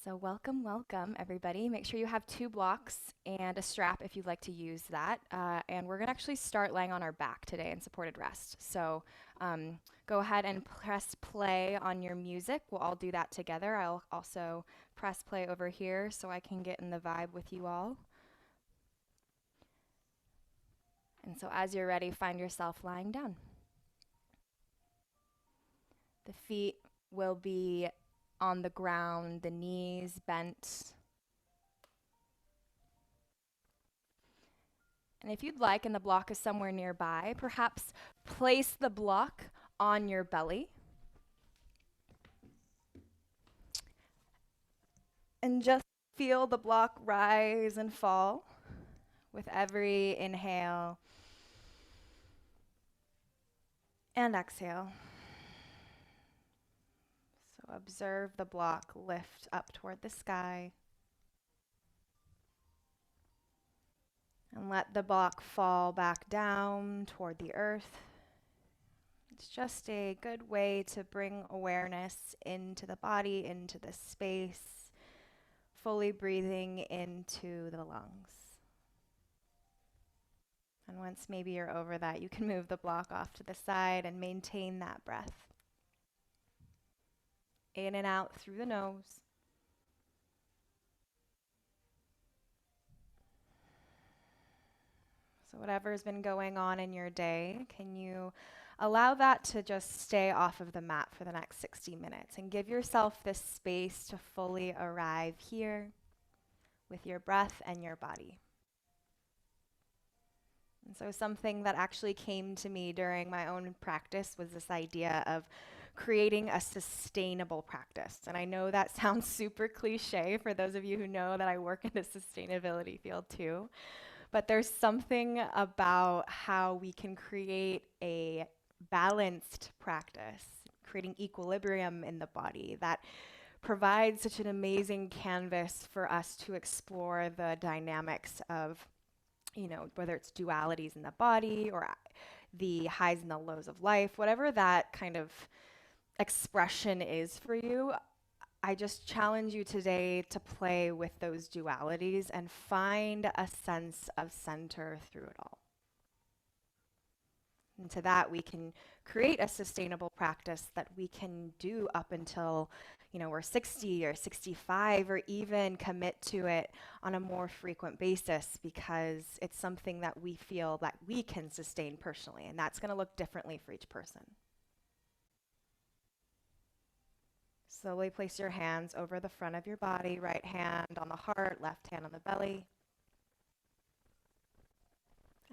So welcome, everybody. Make sure you have two blocks and a strap if you'd like to use that. And we're going to actually start laying on our back today in supported rest. So go ahead and press play on your music. We'll all do that together. I'll also press play over here so I can get in the vibe with you all. And so as you're ready, find yourself lying down. The feet will be on the ground, the knees bent. And if you'd like, and the block is somewhere nearby, perhaps place the block on your belly. And just feel the block rise and fall with every inhale and exhale. So observe the block lift up toward the sky. And let the block fall back down toward the earth. It's just a good way to bring awareness into the body, into the space, fully breathing into the lungs. And once maybe you're over that, you can move the block off to the side and maintain that breath. In and out through the nose. So whatever's been going on in your day, can you allow that to just stay off of the mat for the next 60 minutes and give yourself this space to fully arrive here with your breath and your body. And so something that actually came to me during my own practice was this idea of creating a sustainable practice. And I know that sounds super cliche for those of you who know that I work in the sustainability field too. But there's something about how we can create a balanced practice, creating equilibrium in the body that provides such an amazing canvas for us to explore the dynamics of, whether it's dualities in the body or the highs and the lows of life, whatever that kind of expression is for you. I just challenge you today to play with those dualities and find a sense of center through it all. And to that, we can create a sustainable practice that we can do up until, we're 60 or 65, or even commit to it on a more frequent basis because it's something that we feel that we can sustain personally. And that's going to look differently for each person. Slowly place your hands over the front of your body, right hand on the heart, left hand on the belly.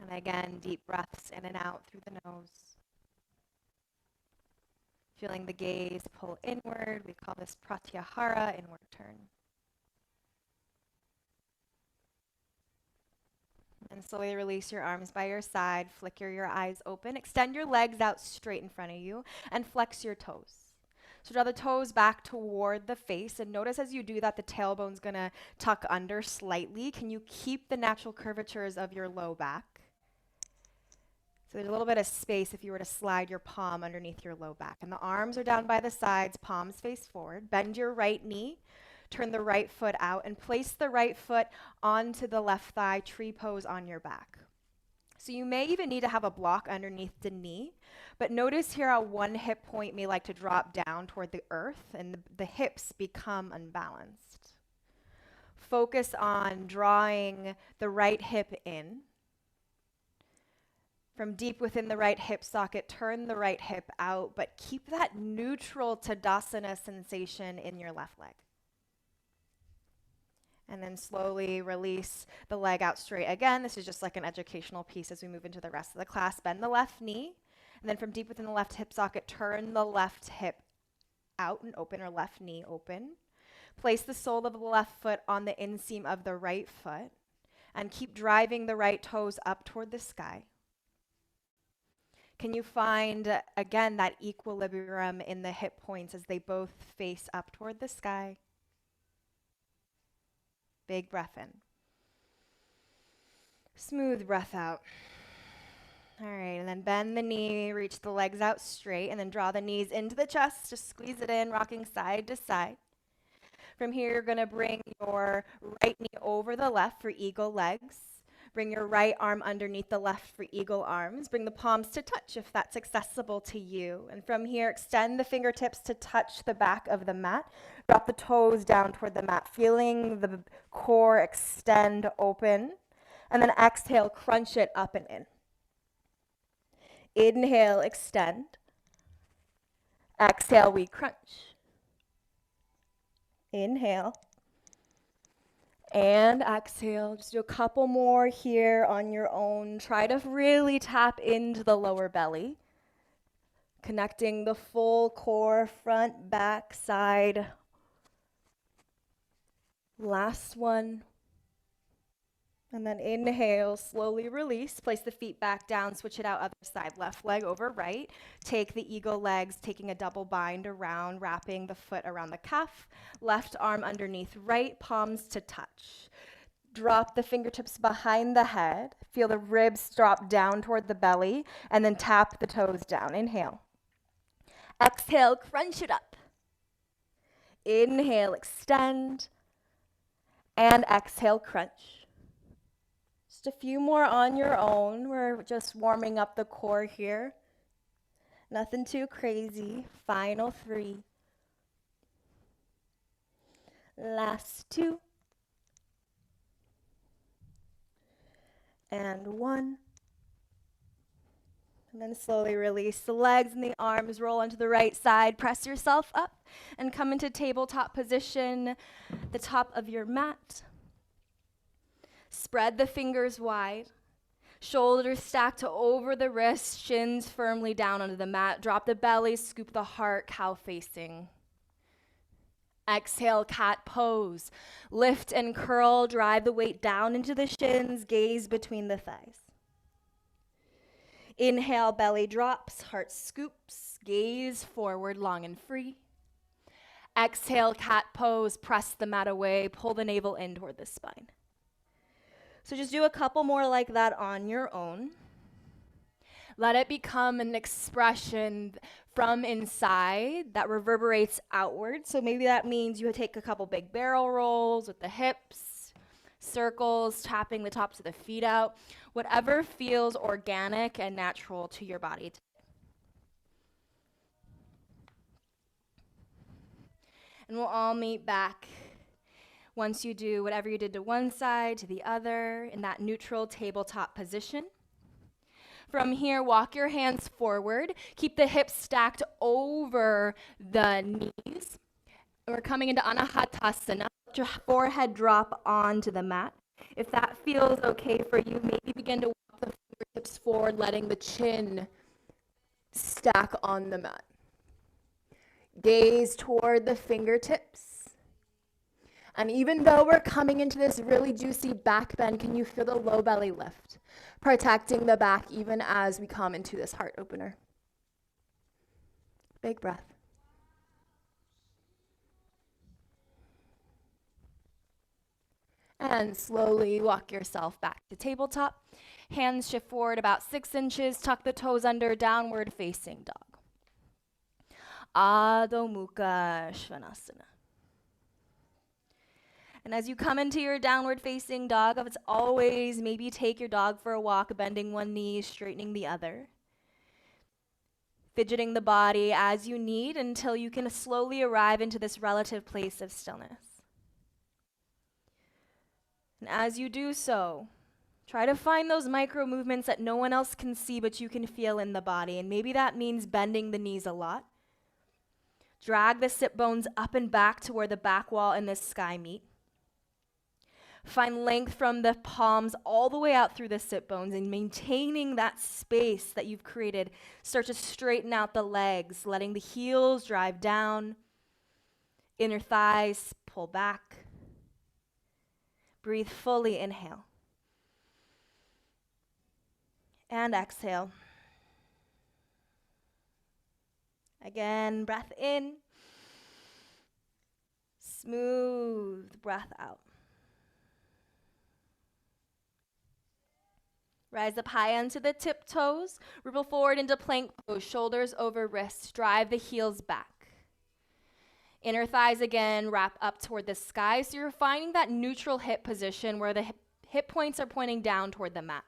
And again, deep breaths in and out through the nose. Feeling the gaze pull inward. We call this pratyahara, inward turn. And slowly release your arms by your side. Flicker your eyes open. Extend your legs out straight in front of you and flex your toes. So draw the toes back toward the face, and notice as you do that, the tailbone's gonna tuck under slightly. Can you keep the natural curvatures of your low back? So there's a little bit of space if you were to slide your palm underneath your low back. And the arms are down by the sides, palms face forward. Bend your right knee, turn the right foot out, and place the right foot onto the left thigh, tree pose on your back. So you may even need to have a block underneath the knee, but notice here how one hip point may like to drop down toward the earth and the hips become unbalanced. Focus on drawing the right hip in. From deep within the right hip socket, turn the right hip out, but keep that neutral Tadasana sensation in your left leg. And then slowly release the leg out straight. Again, this is just like an educational piece as we move into the rest of the class. Bend the left knee, and then from deep within the left hip socket, turn the left hip out and open, or left knee open. Place the sole of the left foot on the inseam of the right foot, and keep driving the right toes up toward the sky. Can you find, again, that equilibrium in the hip points as they both face up toward the sky? Big breath in. Smooth breath out. All right, and then bend the knee, reach the legs out straight, and then draw the knees into the chest. Just squeeze it in, rocking side to side. From here, you're going to bring your right knee over the left for eagle legs. Bring your right arm underneath the left for eagle arms. Bring the palms to touch if that's accessible to you. And from here, extend the fingertips to touch the back of the mat. Drop the toes down toward the mat, feeling the core extend open. And then exhale, crunch it up and in. Inhale, extend. Exhale, we crunch. Inhale. And exhale. Just do a couple more here on your own. Try to really tap into the lower belly. Connecting the full core, front, back, side. Last one. And then inhale, slowly release. Place the feet back down, switch it out other side. Left leg over right. Take the eagle legs, taking a double bind around, wrapping the foot around the cuff. Left arm underneath right, palms to touch. Drop the fingertips behind the head. Feel the ribs drop down toward the belly, and then tap the toes down. Inhale. Exhale, crunch it up. Inhale, extend. And exhale, crunch. Just a few more on your own. We're just warming up the core here. Nothing too crazy. Final 3. Last 2. And 1. And then slowly release the legs and the arms. Roll onto the right side. Press yourself up and come into tabletop position, the top of your mat. Spread the fingers wide. Shoulders stacked over the wrists, shins firmly down onto the mat. Drop the belly, scoop the heart, cow facing. Exhale, cat pose. Lift and curl, drive the weight down into the shins, gaze between the thighs. Inhale, belly drops, heart scoops, gaze forward, long and free. Exhale, cat pose, press the mat away, pull the navel in toward the spine. So just do a couple more like that on your own. Let it become an expression from inside that reverberates outward. So maybe that means you take a couple big barrel rolls with the hips, circles, tapping the tops of the feet out, whatever feels organic and natural to your body. And we'll all meet back once you do whatever you did to one side, to the other, in that neutral tabletop position. From here, walk your hands forward. Keep the hips stacked over the knees. We're coming into anahatasana. Let your forehead drop onto the mat. If that feels okay for you, maybe begin to walk the fingertips forward, letting the chin stack on the mat. Gaze toward the fingertips. And even though we're coming into this really juicy back bend, can you feel the low belly lift? Protecting the back even as we come into this heart opener. Big breath. And slowly walk yourself back to tabletop. Hands shift forward about 6 inches. Tuck the toes under, downward facing dog. Adho Mukha Svanasana. And as you come into your downward facing dog, it's always maybe take your dog for a walk, bending one knee, straightening the other. Fidgeting the body as you need until you can slowly arrive into this relative place of stillness. And as you do so, try to find those micro movements that no one else can see but you can feel in the body. And maybe that means bending the knees a lot. Drag the sit bones up and back to where the back wall and the sky meet. Find length from the palms all the way out through the sit bones, and maintaining that space that you've created. Start to straighten out the legs, letting the heels drive down. Inner thighs pull back. Breathe fully, inhale. And exhale. Again, breath in. Smooth breath out. Rise up high onto the tiptoes. Ripple forward into plank pose, shoulders over wrists. Drive the heels back. Inner thighs again, wrap up toward the sky. So you're finding that neutral hip position where the hip points are pointing down toward the mat.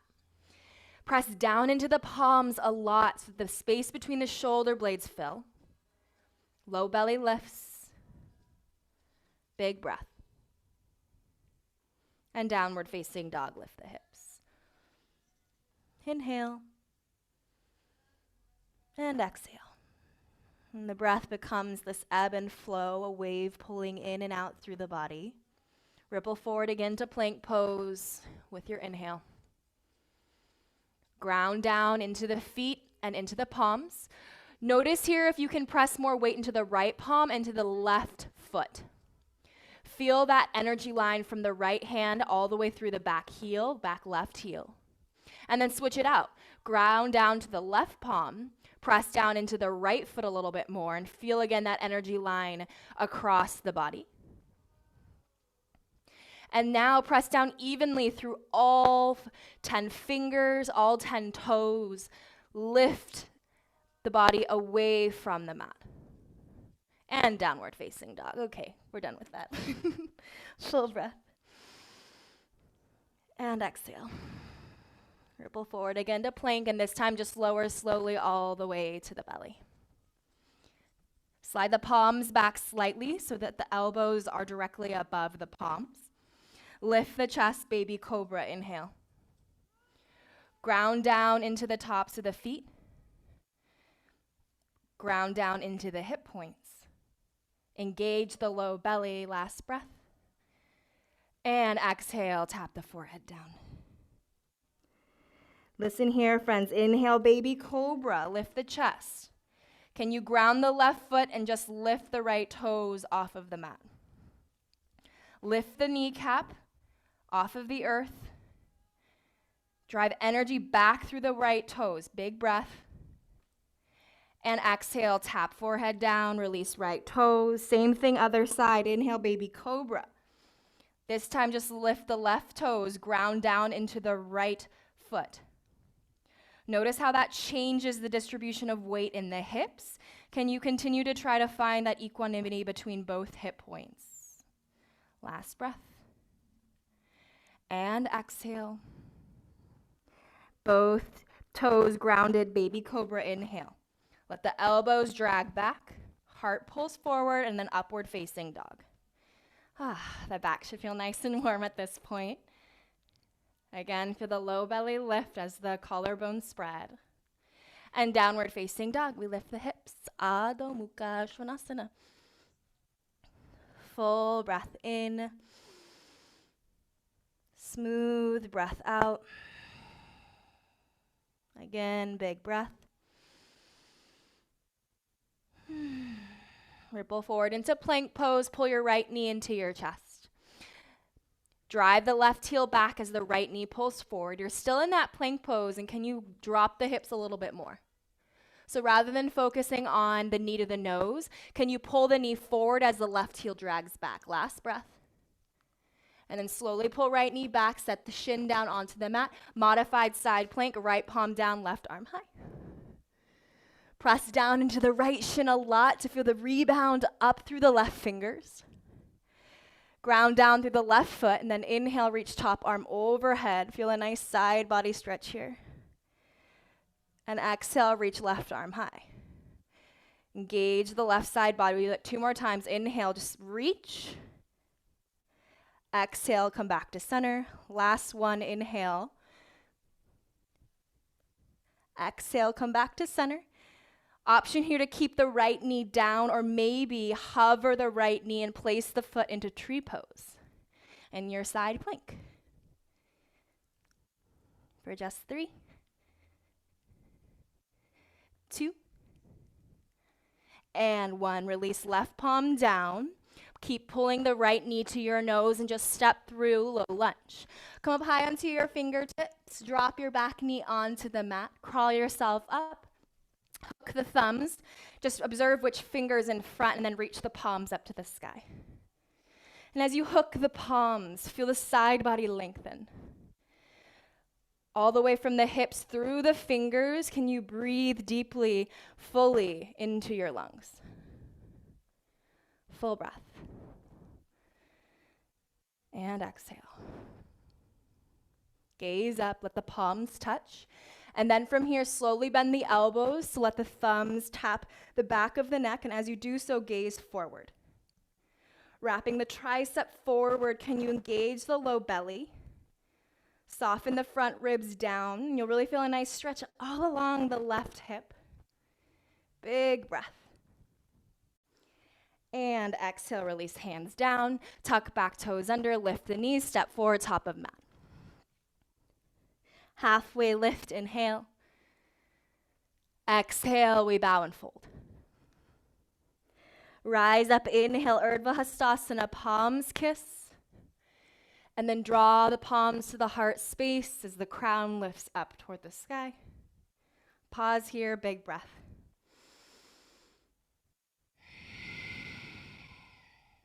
Press down into the palms a lot so the space between the shoulder blades fill. Low belly lifts. Big breath. And downward facing dog, lift the hips. Inhale. And exhale. And the breath becomes this ebb and flow, a wave pulling in and out through the body. Ripple forward again to plank pose with your inhale. Ground down into the feet and into the palms. Notice here if you can press more weight into the right palm and to the left foot. Feel that energy line from the right hand all the way through the back heel, back left heel. And then switch it out. Ground down to the left palm. Press down into the right foot a little bit more and feel again that energy line across the body. And now press down evenly through all 10 fingers, all 10 toes. Lift the body away from the mat. And downward facing dog. Okay, we're done with that. Full breath. And exhale. Ripple forward again to plank, and this time just lower slowly all the way to the belly. Slide the palms back slightly so that the elbows are directly above the palms. Lift the chest, baby cobra, inhale. Ground down into the tops of the feet. Ground down into the hip points. Engage the low belly, last breath. And exhale, tap the forehead down. Listen here, friends. Inhale, baby cobra. Lift the chest. Can you ground the left foot and just lift the right toes off of the mat? Lift the kneecap off of the earth. Drive energy back through the right toes. Big breath. And exhale, tap forehead down, release right toes. Same thing, other side. Inhale, baby cobra. This time, just lift the left toes, ground down into the right foot. Notice how that changes the distribution of weight in the hips. Can you continue to try to find that equanimity between both hip points? Last breath. And exhale. Both toes grounded, baby cobra, inhale. Let the elbows drag back, heart pulls forward, and then upward facing dog. The back should feel nice and warm at this point. Again, feel the low belly lift as the collarbones spread. And downward facing dog, we lift the hips. Adho Mukha Svanasana. Full breath in. Smooth breath out. Again, big breath. Ripple forward into plank pose. Pull your right knee into your chest. Drive the left heel back as the right knee pulls forward. You're still in that plank pose, and can you drop the hips a little bit more? So rather than focusing on the knee to the nose, can you pull the knee forward as the left heel drags back? Last breath. And then slowly pull right knee back, set the shin down onto the mat. Modified side plank, right palm down, left arm high. Press down into the right shin a lot to feel the rebound up through the left fingers. Ground down through the left foot, and then inhale, reach top arm overhead. Feel a nice side body stretch here. And exhale, reach left arm high. Engage the left side body. We do it 2 more times. Inhale, just reach. Exhale, come back to center. Last one, inhale. Exhale, come back to center. Option here to keep the right knee down, or maybe hover the right knee and place the foot into tree pose in your side plank. For just 3, 2, and 1. Release left palm down. Keep pulling the right knee to your nose and just step through low lunge. Come up high onto your fingertips. Drop your back knee onto the mat. Crawl yourself up. Hook the thumbs. Just observe which finger's in front and then reach the palms up to the sky. And as you hook the palms, feel the side body lengthen. All the way from the hips through the fingers, can you breathe deeply, fully into your lungs? full breath. And exhale. Gaze up, let the palms touch. And then from here, slowly bend the elbows to let the thumbs tap the back of the neck. And as you do so, gaze forward. Wrapping the tricep forward, can you engage the low belly? Soften the front ribs down. You'll really feel a nice stretch all along the left hip. Big breath. And exhale, release hands down. Tuck back toes under, lift the knees, step forward, top of mat. Halfway lift, inhale. Exhale, we bow and fold. Rise up, inhale, Urdhva Hastasana, palms kiss. And then draw the palms to the heart space as the crown lifts up toward the sky. Pause here, big breath.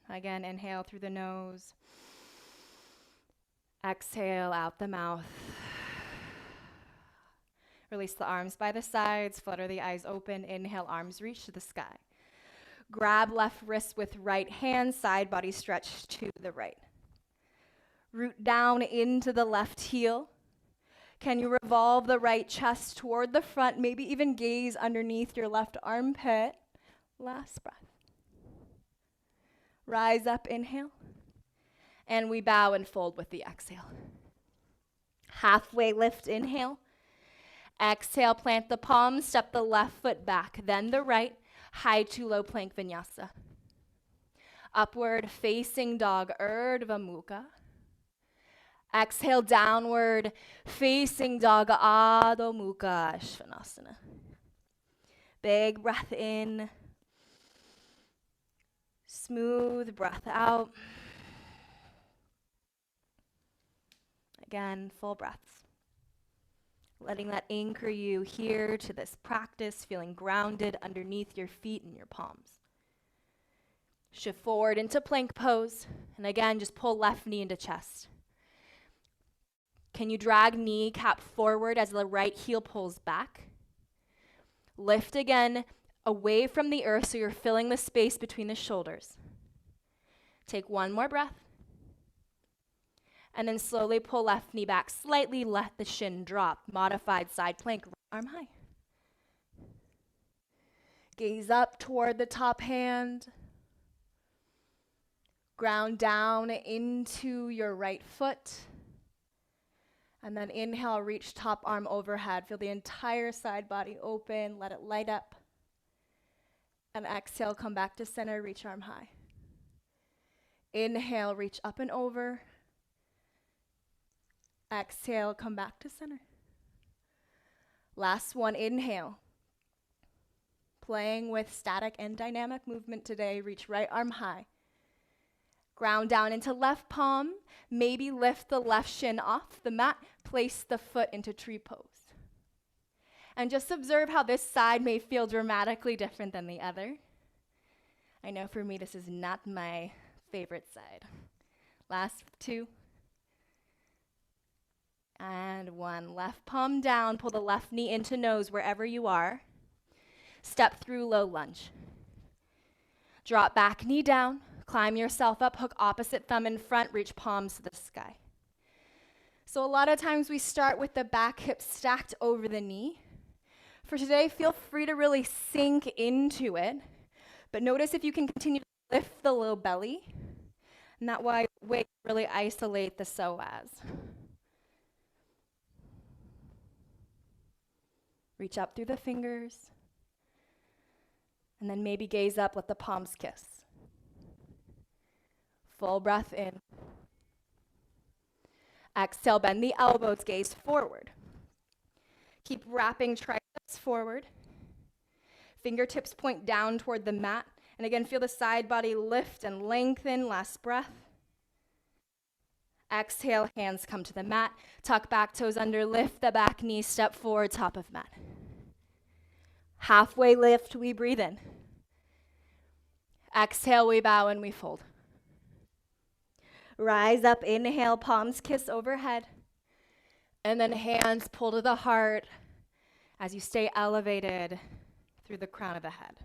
Again, inhale through the nose. Exhale out the mouth. Release the arms by the sides, flutter the eyes open. Inhale, arms reach to the sky. Grab left wrist with right hand, side body stretch to the right. Root down into the left heel. Can you revolve the right chest toward the front, maybe even gaze underneath your left armpit? Last breath. Rise up, inhale. And we bow and fold with the exhale. Halfway lift, inhale. Exhale, plant the palms, step the left foot back, then the right, high to low plank vinyasa. Upward facing dog, Urdhva Mukha. Exhale, downward facing dog, Adho Mukha Svanasana. Big breath in. Smooth breath out. Again, full breaths. Letting that anchor you here to this practice, feeling grounded underneath your feet and your palms. Shift forward into plank pose. And again, just pull left knee into chest. Can you drag kneecap forward as the right heel pulls back? Lift again away from the earth so you're filling the space between the shoulders. Take one more breath. And then slowly pull left knee back slightly, let the shin drop. Modified side plank, arm high. Gaze up toward the top hand. Ground down into your right foot. And then inhale, reach top arm overhead. Feel the entire side body open, let it light up. And exhale, come back to center, reach arm high. Inhale, reach up and over. Exhale, come back to center. Last one, inhale. Playing with static and dynamic movement today, reach right arm high. Ground down into left palm, maybe lift the left shin off the mat, place the foot into tree pose. And just observe how this side may feel dramatically different than the other. I know for me this is not my favorite side. Last two. And one. Left palm down, pull the left knee into nose wherever you are. Step through low lunge. Drop back knee down, climb yourself up, hook opposite thumb in front, reach palms to the sky. So a lot of times we start with the back hip stacked over the knee. For today, feel free to really sink into it, but notice if you can continue to lift the low belly, and that way really isolate the psoas. Reach up through the fingers, and then maybe gaze up, let the palms kiss. Full breath in. Exhale, bend the elbows, gaze forward. Keep wrapping triceps forward. Fingertips point down toward the mat. And again, feel the side body lift and lengthen. Last breath. Exhale, hands come to the mat. Tuck back toes under, lift the back knee, step forward, top of mat. Halfway lift, we breathe in. Exhale, we bow and we fold. Rise up, inhale, palms kiss overhead. And then hands pull to the heart as you stay elevated through the crown of the head.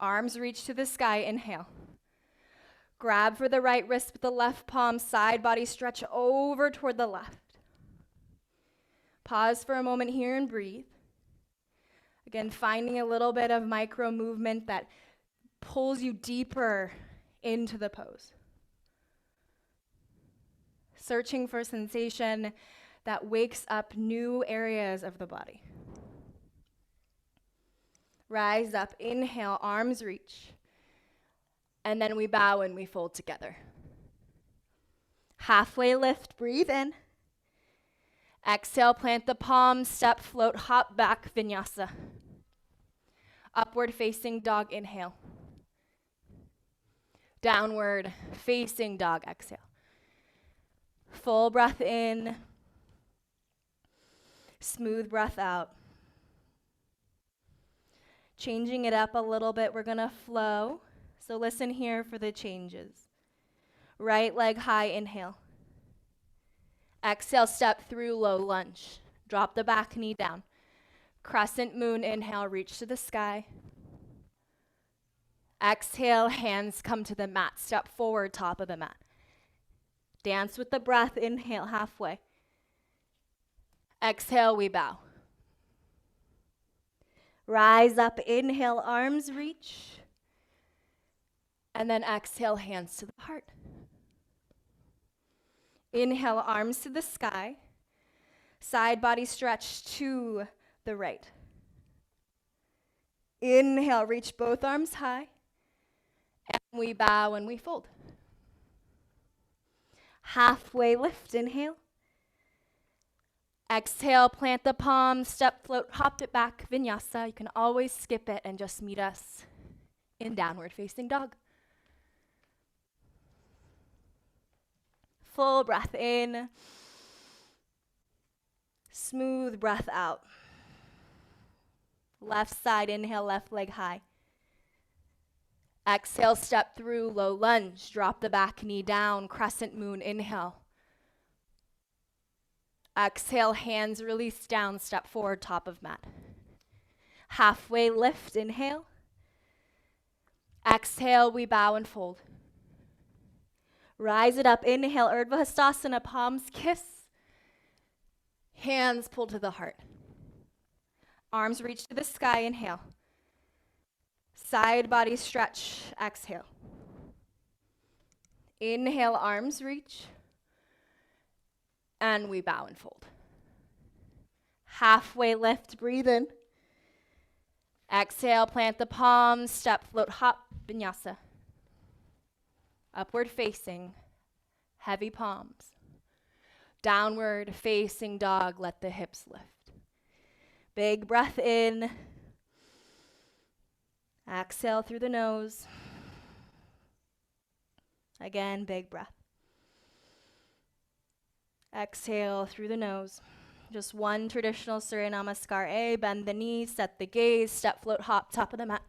Arms reach to the sky, inhale. Grab for the right wrist with the left palm, side body stretch over toward the left. Pause for a moment here and breathe. Again, finding a little bit of micro movement that pulls you deeper into the pose. Searching for sensation that wakes up new areas of the body. Rise up, inhale, arms reach. And then we bow and we fold together. Halfway lift, breathe in. Exhale, plant the palms, step, float, hop back, vinyasa. Upward facing dog, inhale. Downward facing dog, exhale. Full breath in. Smooth breath out. Changing it up a little bit, we're gonna flow. So listen here for the changes. Right leg high, inhale. Exhale, step through low lunge. Drop the back knee down. Crescent moon, inhale, reach to the sky. Exhale, hands come to the mat. Step forward, top of the mat. Dance with the breath, inhale, halfway. Exhale, we bow. Rise up, inhale, arms reach. And then exhale, hands to the heart. Inhale, arms to the sky. Side body stretch to the right. Inhale, reach both arms high. And we bow and we fold. Halfway lift, inhale. Exhale, plant the palms, step, float, hop it back, vinyasa. You can always skip it and just meet us in downward facing dog. Full breath in. Smooth breath out. Left side, inhale, left leg high. Exhale, step through, low lunge. Drop the back knee down, crescent moon, inhale. Exhale, hands release down, step forward, top of mat. Halfway lift, inhale. Exhale, we bow and fold. Rise it up, inhale, Urdhva Hastasana, palms kiss. Hands pull to the heart. Arms reach to the sky, inhale. Side body stretch, exhale. Inhale, arms reach. And we bow and fold. Halfway lift, breathe in. Exhale, plant the palms, step, float, hop, vinyasa. Upward facing, heavy palms. Downward facing dog, let the hips lift. Big breath in. Exhale through the nose. Again, big breath. Exhale through the nose. Just one traditional Surya Namaskar A. Bend the knees, set the gaze, step, float, hop, top of the mat.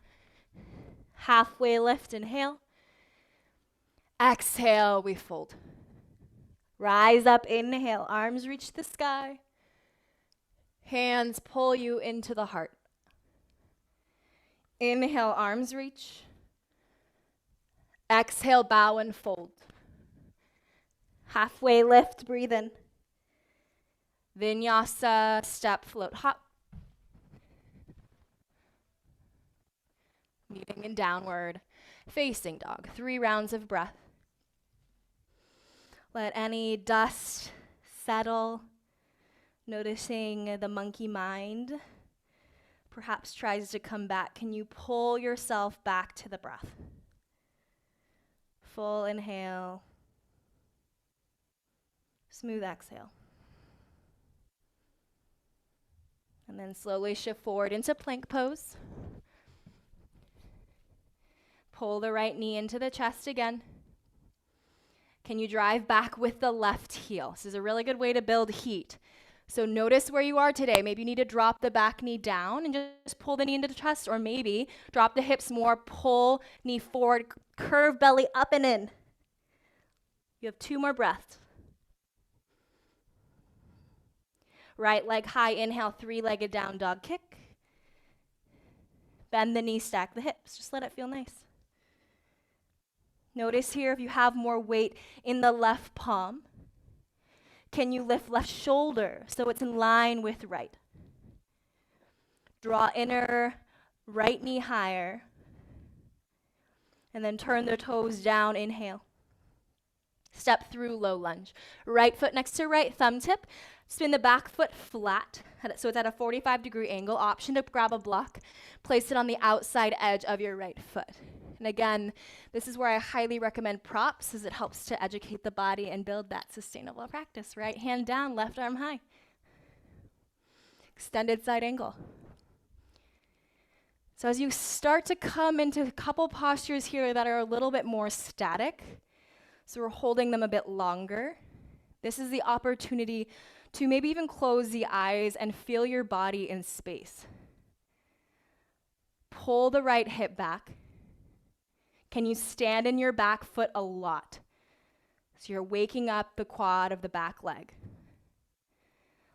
Halfway lift, inhale. Exhale, we fold. Rise up, inhale, arms reach the sky. Hands pull you into the heart. Inhale, arms reach. Exhale, bow and fold. Halfway lift, breathe in. Vinyasa, step, float, hop. Meeting in downward facing dog. 3 rounds of breath. Let any dust settle, noticing the monkey mind perhaps tries to come back. Can you pull yourself back to the breath? Full inhale. Smooth exhale. And then slowly shift forward into plank pose. Pull the right knee into the chest again. Can you drive back with the left heel? This is a really good way to build heat. So notice where you are today. Maybe you need to drop the back knee down and just pull the knee into the chest, or maybe drop the hips more, pull knee forward, curve belly up and in. You have 2 more breaths. Right leg high, inhale, 3-legged down dog kick. Bend the knees, stack the hips. Just let it feel nice. Notice here if you have more weight in the left palm. Can you lift left shoulder so it's in line with right? Draw inner right knee higher. And then turn the toes down, inhale. Step through low lunge. Right foot next to right thumb tip. Spin the back foot flat, so it's at a 45-degree angle. Option to grab a block. Place it on the outside edge of your right foot. And again, this is where I highly recommend props, as it helps to educate the body and build that sustainable practice. Right hand down, left arm high. Extended side angle. So as you start to come into a couple postures here that are a little bit more static, so we're holding them a bit longer, this is the opportunity to maybe even close the eyes and feel your body in space. Pull the right hip back. Can you stand in your back foot a lot? So you're waking up the quad of the back leg.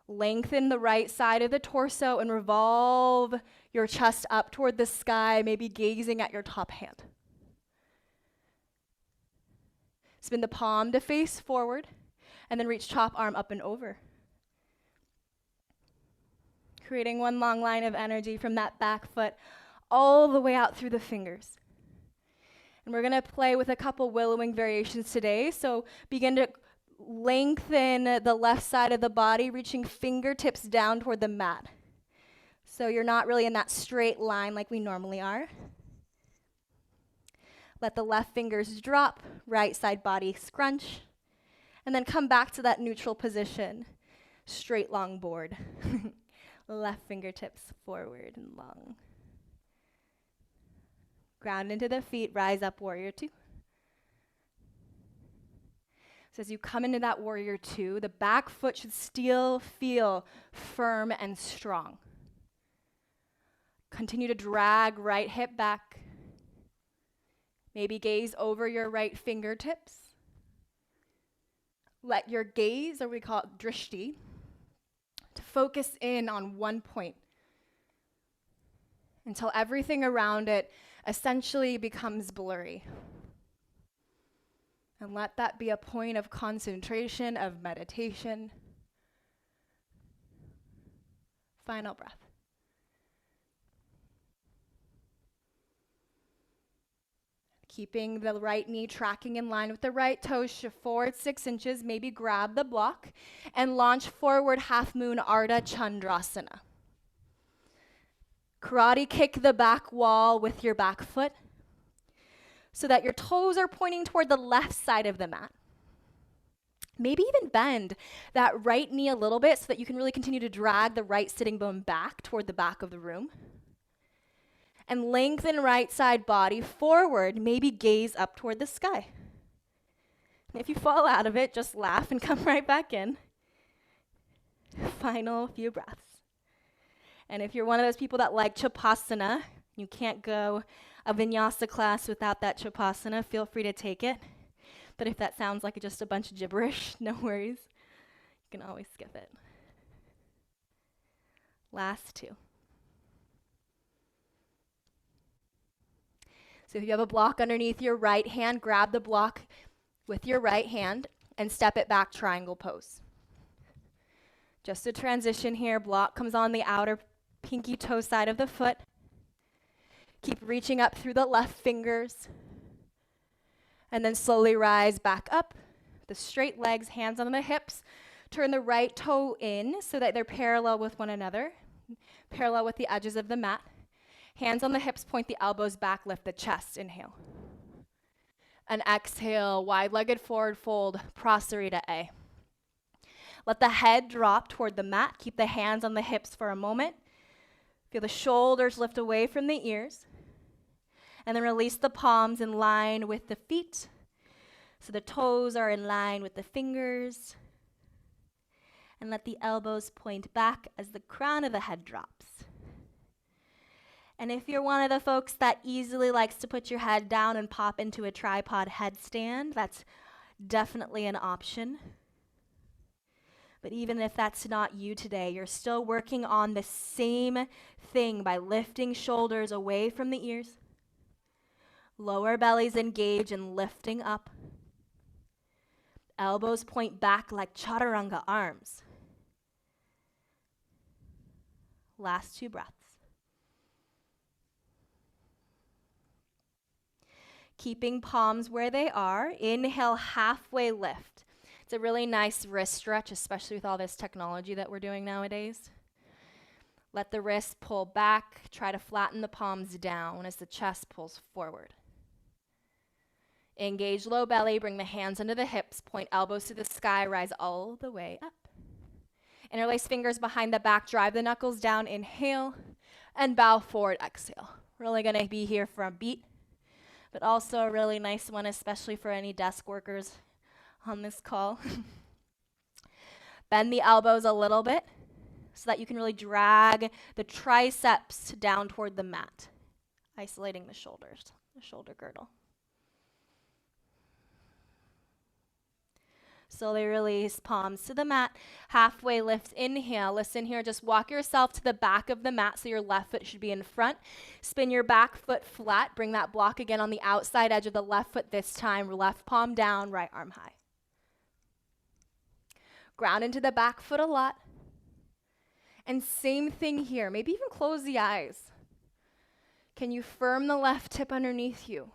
Lengthen the right side of the torso and revolve your chest up toward the sky, maybe gazing at your top hand. Spin the palm to face forward, and then reach top arm up and over. Creating one long line of energy from that back foot all the way out through the fingers. And we're gonna play with a couple willowing variations today. So begin to lengthen the left side of the body, reaching fingertips down toward the mat. So you're not really in that straight line like we normally are. Let the left fingers drop, right side body scrunch, and then come back to that neutral position. Straight long board. Left fingertips forward and long. Ground into the feet, rise up, warrior two. So as you come into that warrior two, the back foot should still feel firm and strong. Continue to drag right hip back. Maybe gaze over your right fingertips. Let your gaze, or we call it drishti, to focus in on one point until everything around it essentially becomes blurry. And let that be a point of concentration, of meditation. Final breath. Keeping the right knee tracking in line with the right toes, shift forward 6 inches, maybe grab the block, and launch forward half moon Ardha Chandrasana. Karate kick the back wall with your back foot so that your toes are pointing toward the left side of the mat. Maybe even bend that right knee a little bit so that you can really continue to drag the right sitting bone back toward the back of the room. And lengthen right side body forward, maybe gaze up toward the sky. And if you fall out of it, just laugh and come right back in. Final few breaths. And if you're one of those people that like Chapasana, you can't go a vinyasa class without that Chapasana, feel free to take it. But if that sounds like just a bunch of gibberish, no worries. You can always skip it. Last two. So if you have a block underneath your right hand, grab the block with your right hand and step it back, triangle pose. Just a transition here. Block comes on the outer pinky toe side of the foot. Keep reaching up through the left fingers. And then slowly rise back up. The straight legs, hands on the hips. Turn the right toe in so that they're parallel with one another, parallel with the edges of the mat. Hands on the hips, point the elbows back, lift the chest, inhale. And exhale, wide-legged forward fold, Prasarita A. Let the head drop toward the mat. Keep the hands on the hips for a moment. Feel the shoulders lift away from the ears. And then release the palms in line with the feet. So the toes are in line with the fingers. And let the elbows point back as the crown of the head drops. And if you're one of the folks that easily likes to put your head down and pop into a tripod headstand, that's definitely an option. But even if that's not you today, you're still working on the same thing by lifting shoulders away from the ears. Lower bellies engage and lifting up. Elbows point back like chaturanga arms. Last 2 breaths. Keeping palms where they are. Inhale, halfway lift. It's a really nice wrist stretch, especially with all this technology that we're doing nowadays. Let the wrists pull back. Try to flatten the palms down as the chest pulls forward. Engage low belly. Bring the hands under the hips. Point elbows to the sky. Rise all the way up. Interlace fingers behind the back. Drive the knuckles down. Inhale. And bow forward. Exhale. We're only going to be here for a beat, but also a really nice one, especially for any desk workers on this call. Bend the elbows a little bit so that you can really drag the triceps down toward the mat, isolating the shoulders, the shoulder girdle. Slowly release palms to the mat. Halfway lift, inhale. Listen here, just walk yourself to the back of the mat so your left foot should be in front. Spin your back foot flat. Bring that block again on the outside edge of the left foot this time. Left palm down, right arm high. Ground into the back foot a lot. And same thing here. Maybe even close the eyes. Can you firm the left hip underneath you?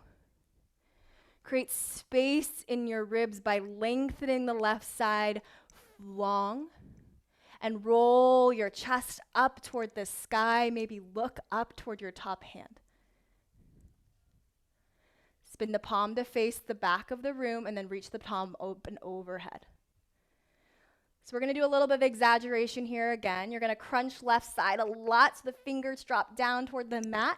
Create space in your ribs by lengthening the left side long and roll your chest up toward the sky. Maybe look up toward your top hand. Spin the palm to face the back of the room and then reach the palm open overhead. So we're going to do a little bit of exaggeration here again. You're going to crunch left side a lot so the fingers drop down toward the mat.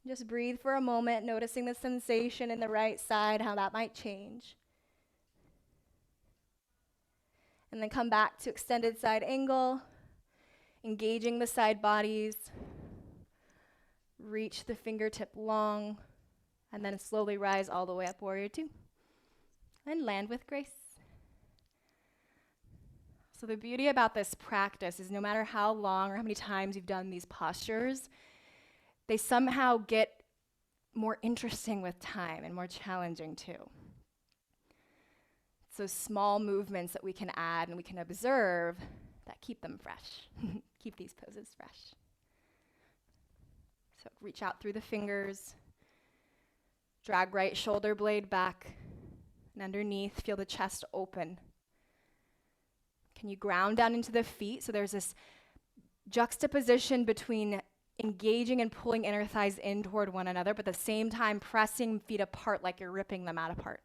Just breathe for a moment, noticing the sensation in the right side, how that might change. And then come back to extended side angle, engaging the side bodies. Reach the fingertip long, and then slowly rise all the way up, warrior 2. And land with grace. So the beauty about this practice is no matter how long or how many times you've done these postures, they somehow get more interesting with time and more challenging too. So small movements that we can add and we can observe that keep them fresh, keep these poses fresh. So reach out through the fingers, drag right shoulder blade back, and underneath, feel the chest open. Can you ground down into the feet? So there's this juxtaposition between engaging and pulling inner thighs in toward one another, but at the same time pressing feet apart like you're ripping the mat apart.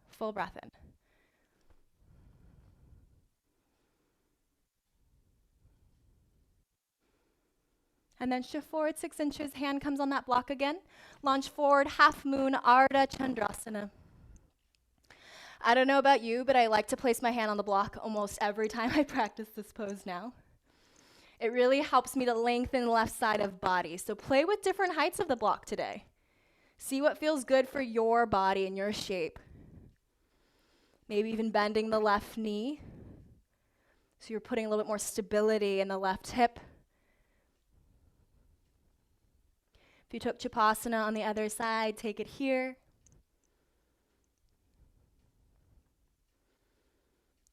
Full breath in. And then shift forward 6 inches, hand comes on that block again. Launch forward, half moon, Ardha Chandrasana. I don't know about you, but I like to place my hand on the block almost every time I practice this pose now. It really helps me to lengthen the left side of body. So play with different heights of the block today. See what feels good for your body and your shape. Maybe even bending the left knee. So you're putting a little bit more stability in the left hip. If you took Chapasana on the other side, take it here.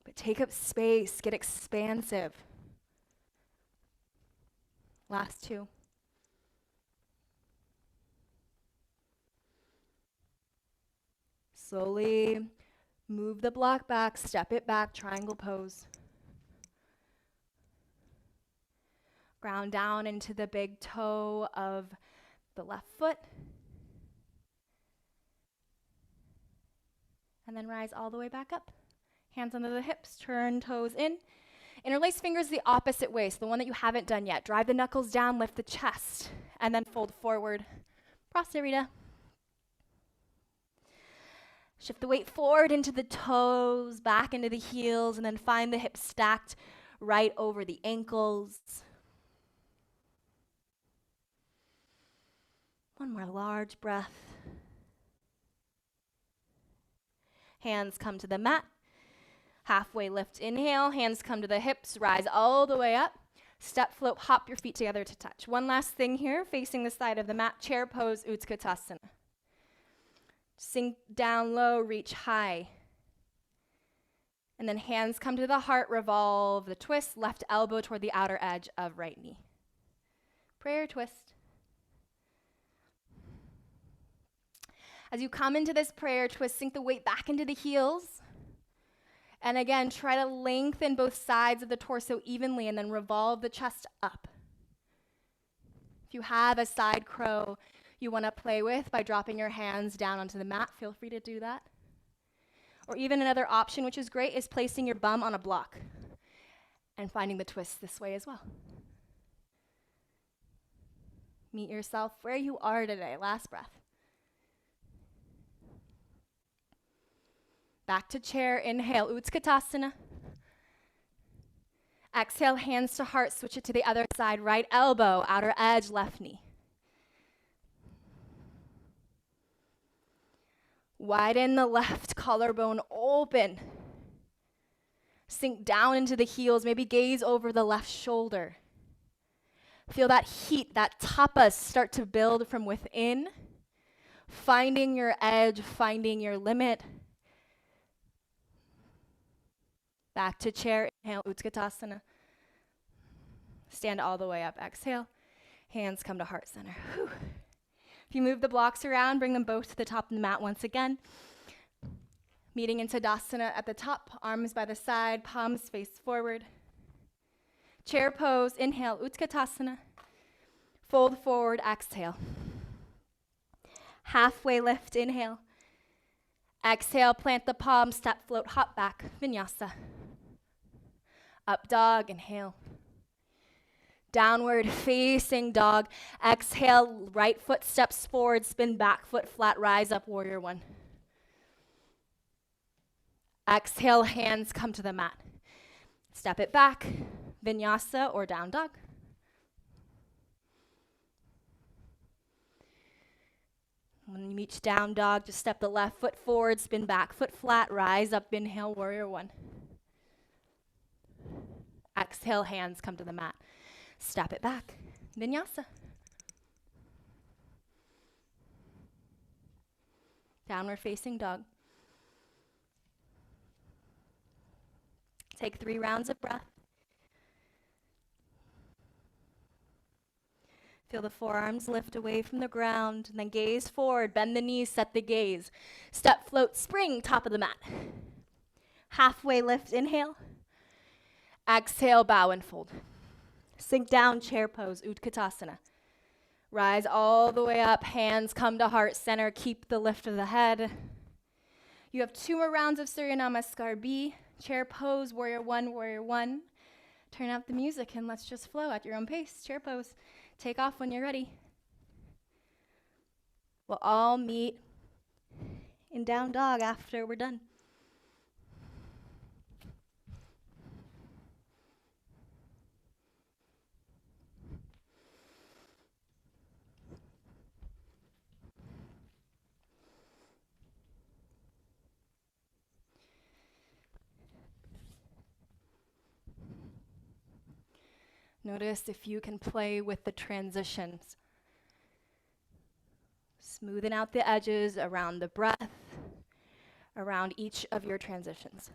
But take up space, get expansive. Last 2. Slowly move the block back, step it back, triangle pose. Ground down into the big toe of the left foot. And then rise all the way back up. Hands under the hips, turn toes in. Interlace fingers the opposite way, so the one that you haven't done yet. Drive the knuckles down, lift the chest, and then fold forward. Prasarita. Shift the weight forward into the toes, back into the heels, and then find the hips stacked right over the ankles. One more large breath. Hands come to the mat. Halfway lift, inhale, hands come to the hips, rise all the way up. Step, float, hop your feet together to touch. One last thing here, facing the side of the mat, chair pose, Utkatasana. Sink down low, reach high. And then hands come to the heart, revolve the twist, left elbow toward the outer edge of right knee. Prayer twist. As you come into this prayer twist, sink the weight back into the heels. And again, try to lengthen both sides of the torso evenly and then revolve the chest up. If you have a side crow you want to play with by dropping your hands down onto the mat, feel free to do that. Or even another option, which is great, is placing your bum on a block and finding the twist this way as well. Meet yourself where you are today. Last breath. Back to chair, inhale, Utkatasana. Exhale, hands to heart, switch it to the other side, right elbow, outer edge, left knee. Widen the left collarbone open. Sink down into the heels, maybe gaze over the left shoulder. Feel that heat, that tapas start to build from within, finding your edge, finding your limit. Back to chair, inhale, Utkatasana. Stand all the way up, exhale. Hands come to heart center. Whew. If you move the blocks around, bring them both to the top of the mat once again. Meeting in Tadasana at the top, arms by the side, palms face forward. Chair pose, inhale, Utkatasana. Fold forward, exhale. Halfway lift, inhale. Exhale, plant the palms, step, float, hop back, vinyasa. Up dog, inhale. Downward facing dog. Exhale, right foot steps forward, spin back foot flat, rise up, warrior one. Exhale, hands come to the mat. Step it back, vinyasa or down dog. When you reach down dog, just step the left foot forward, spin back foot flat, rise up, inhale, warrior one. Exhale, hands come to the mat. Step it back, vinyasa. Downward facing dog. Take 3 rounds of breath. Feel the forearms lift away from the ground, and then gaze forward, bend the knees, set the gaze. Step, float, spring, top of the mat. Halfway lift, inhale. Exhale, bow and fold. Sink down, chair pose, Utkatasana. Rise all the way up, hands come to heart center, keep the lift of the head. You have 2 more rounds of Surya Namaskar B, chair pose, warrior one. Turn up the music and let's just flow at your own pace, chair pose. Take off when you're ready. We'll all meet in down dog after we're done. Notice if you can play with the transitions. Smoothing out the edges around the breath, around each of your transitions.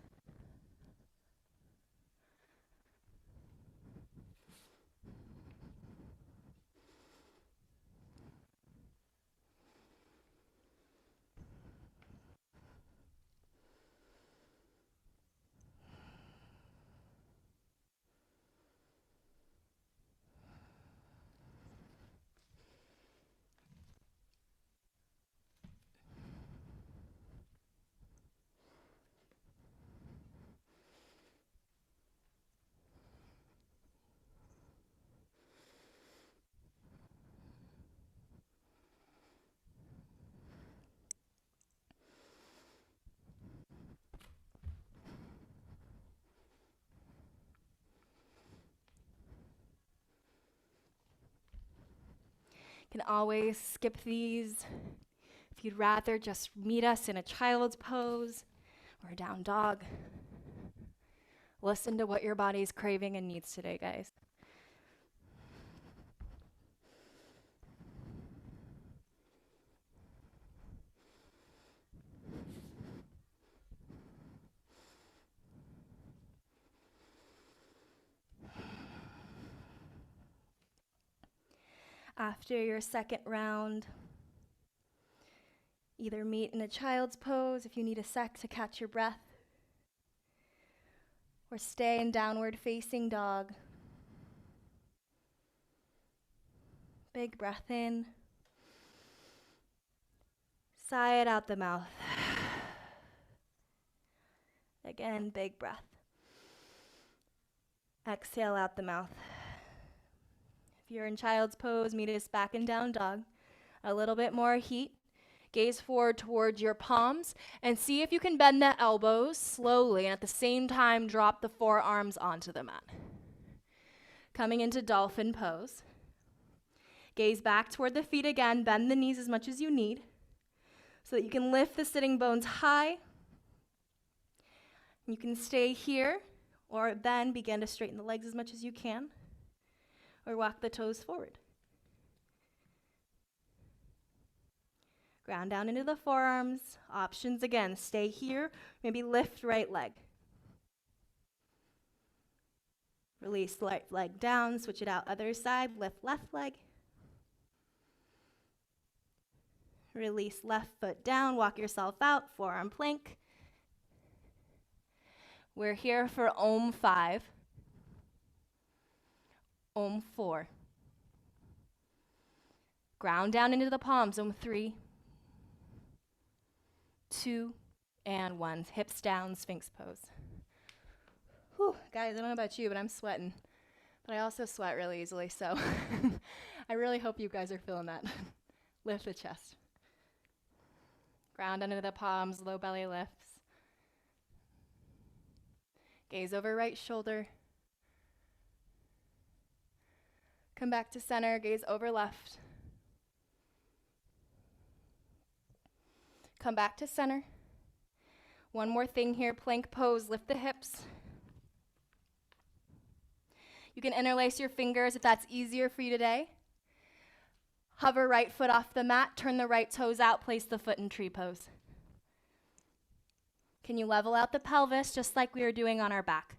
Can always skip these. If you'd rather just meet us in a child's pose, or down dog. Listen to what your body's craving and needs today, guys. After your second round, either meet in a child's pose if you need a sec to catch your breath, or stay in downward facing dog. Big breath in. Sigh it out the mouth. Again, big breath. Exhale out the mouth. If you're in child's pose, meet us back in down dog. A little bit more heat. Gaze forward towards your palms and see if you can bend the elbows slowly and at the same time drop the forearms onto the mat. Coming into dolphin pose. Gaze back toward the feet again. Bend the knees as much as you need so that you can lift the sitting bones high. You can stay here or then begin to straighten the legs as much as you can or walk the toes forward. Ground down into the forearms. Options again, stay here, maybe lift right leg. Release right leg down, switch it out other side, lift left leg. Release left foot down, walk yourself out, forearm plank. We're here for Om 5, Om 4. Ground down into the palms, Om 3, 2, and 1. Hips down, Sphinx pose. Whew, guys, I don't know about you, but I'm sweating. But I also sweat really easily, so I really hope you guys are feeling that. Lift the chest. Ground under the palms, low belly lifts. Gaze over right shoulder. Come back to center, gaze over left. Come back to center. One more thing here, plank pose, lift the hips. You can interlace your fingers if that's easier for you today. Hover right foot off the mat, turn the right toes out, place the foot in tree pose. Can you level out the pelvis just like we were doing on our back?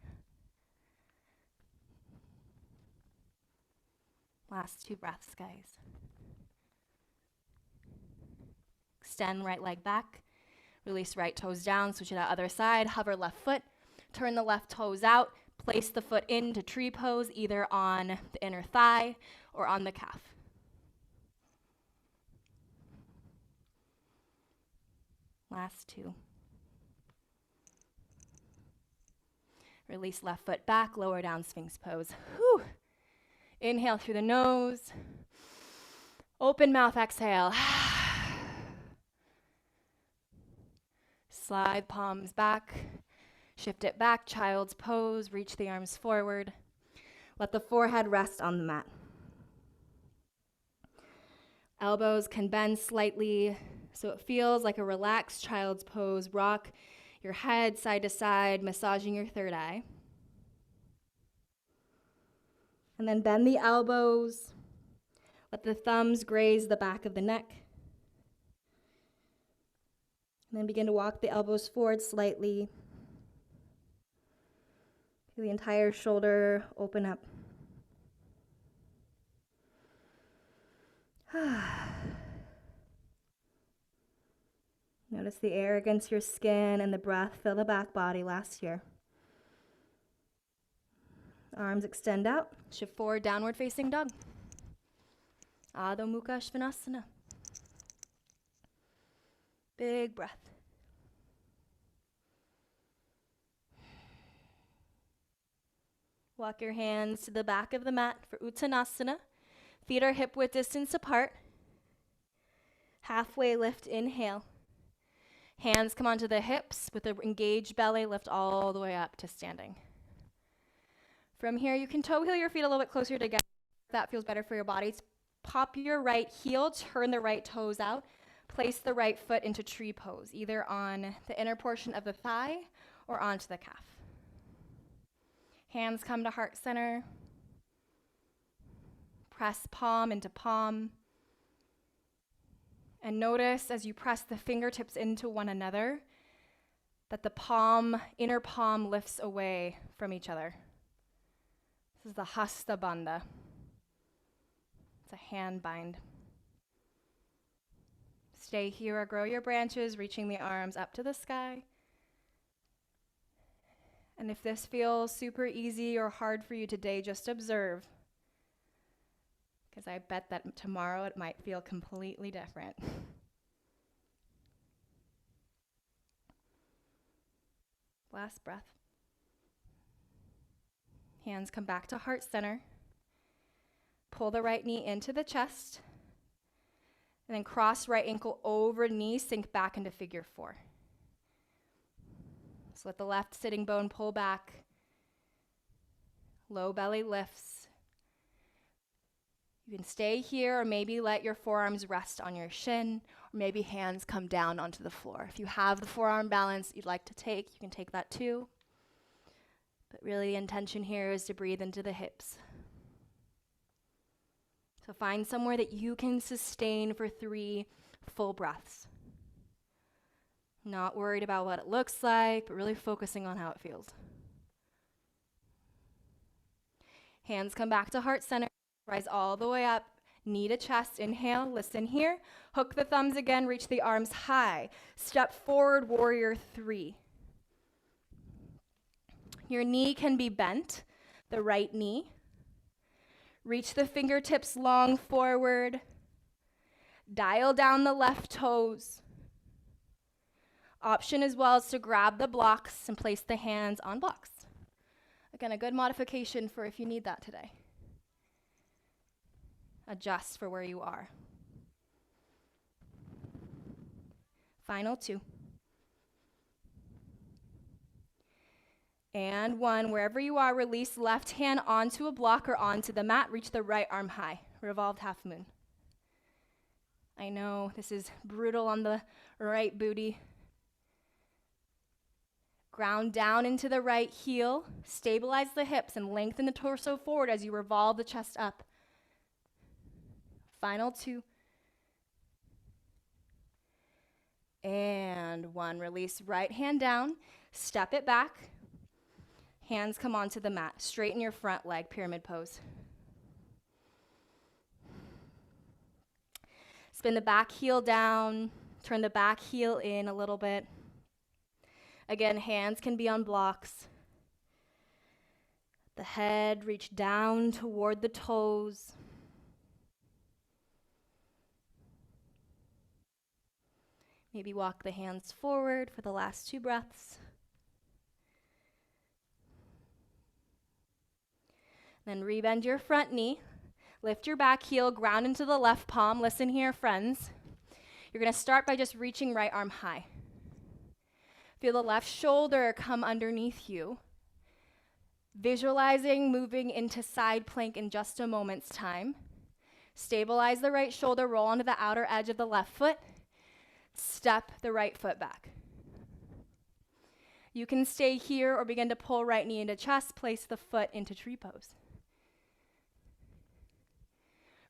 Last 2 breaths, guys. Extend right leg back. Release right toes down, switch it out other side. Hover left foot, turn the left toes out, place the foot into tree pose, either on the inner thigh or on the calf. Last 2. Release left foot back, lower down Sphinx pose. Whew. Inhale through the nose. Open mouth, exhale. Slide palms back. Shift it back, child's pose. Reach the arms forward. Let the forehead rest on the mat. Elbows can bend slightly so it feels like a relaxed child's pose. Rock your head side to side, massaging your third eye. And then bend the elbows. Let the thumbs graze the back of the neck. And then begin to walk the elbows forward slightly. Feel the entire shoulder open up. Notice the air against your skin and the breath. Fill the back body. Last year. Arms extend out. Shift forward, downward facing dog. Adho Mukha Svanasana. Big breath. Walk your hands to the back of the mat for Uttanasana. Feet are hip width distance apart. Halfway lift, inhale. Hands come onto the hips with an engaged belly, lift all the way up to standing. From here, you can toe heel your feet a little bit closer together if that feels better for your body. Pop your right heel, turn the right toes out, Place the right foot into tree pose, either on the inner portion of the thigh or onto the calf. Hands come to heart center. Press palm into palm. And notice as you press the fingertips into one another that the inner palm lifts away from each other. This is the Hasta Bandha. It's a hand bind. Stay here or grow your branches, reaching the arms up to the sky. And if this feels super easy or hard for you today, just observe. Because I bet that tomorrow it might feel completely different. Last breath. Hands come back to heart center. Pull the right knee into the chest. And then cross right ankle over knee, sink back into figure 4. So let the left sitting bone pull back. Low belly lifts. You can stay here or maybe let your forearms rest on your shin, or maybe hands come down onto the floor. If you have the forearm balance you'd like to take, you can take that too. But really the intention here is to breathe into the hips. So find somewhere that you can sustain for 3 full breaths. Not worried about what it looks like, but really focusing on how it feels. Hands come back to heart center. Rise all the way up, knee to chest. Inhale, listen here. Hook the thumbs again, reach the arms high. Step forward, warrior 3. Your knee can be bent, the right knee. Reach the fingertips long forward. Dial down the left toes. Option as well is to grab the blocks and place the hands on blocks. Again, a good modification for if you need that today. Adjust for where you are. Final 2. And 1, wherever you are, release left hand onto a block or onto the mat. Reach the right arm high. Revolved half moon. I know this is brutal on the right booty. Ground down into the right heel. Stabilize the hips and lengthen the torso forward as you revolve the chest up. Final 2. And 1, release right hand down. Step it back. Hands come onto the mat. Straighten your front leg, pyramid pose. Spin the back heel down. Turn the back heel in a little bit. Again, hands can be on blocks. The head reach down toward the toes. Maybe walk the hands forward for the last 2 breaths. Then rebend your front knee. Lift your back heel, ground into the left palm. Listen here, friends. You're going to start by just reaching right arm high. Feel the left shoulder come underneath you. Visualizing moving into side plank in just a moment's time. Stabilize the right shoulder, roll onto the outer edge of the left foot. Step the right foot back. You can stay here or begin to pull right knee into chest, place the foot into tree pose.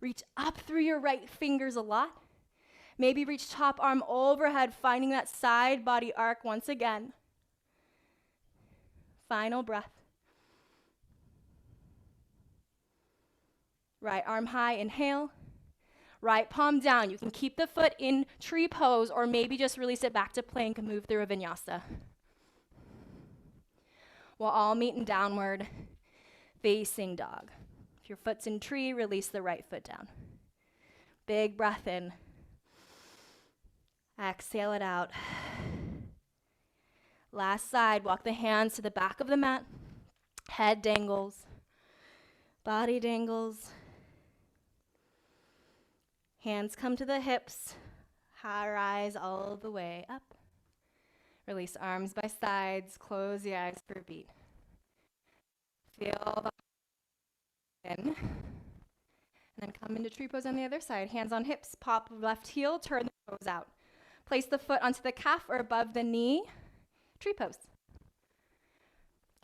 Reach up through your right fingers a lot. Maybe reach top arm overhead, finding that side body arc once again. Final breath. Right arm high, inhale. Right palm down. You can keep the foot in tree pose or maybe just release it back to plank and move through a vinyasa. We'll all meet in downward facing dog. If your foot's in tree, release the right foot down. Big breath in. Exhale it out. Last side, walk the hands to the back of the mat. Head dangles. Body dangles. Hands come to the hips. High rise all the way up. Release arms by sides. Close the eyes for a beat. Feel the in. And then come into tree pose on the other side. Hands on hips. Pop left heel. Turn the toes out. Place the foot onto the calf or above the knee, tree pose.